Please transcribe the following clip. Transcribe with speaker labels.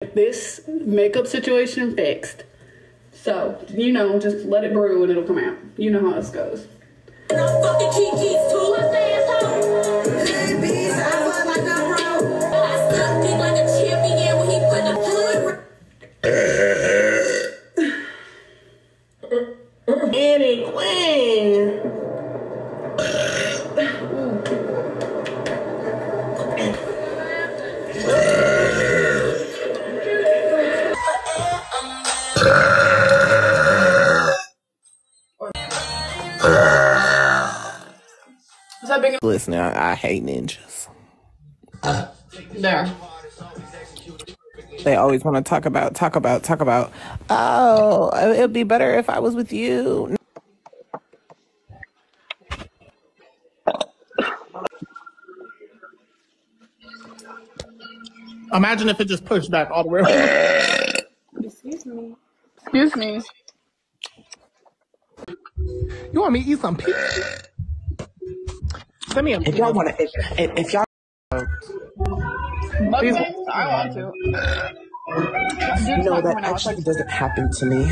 Speaker 1: this makeup situation fixed. So, you know, just let it brew and it'll come out. You know how this goes.
Speaker 2: Annie Queen. Listen, I hate ninjas.
Speaker 1: There.
Speaker 2: They always want to talk about. Oh, it'd be better if I was with you. Imagine if it just pushed back all the way around.
Speaker 1: Excuse me. Excuse me.
Speaker 2: You want me to eat some pizza? Send me a.
Speaker 3: If y'all want to, if y'all.
Speaker 1: Please. I want to.
Speaker 3: No, that actually doesn't happen to me.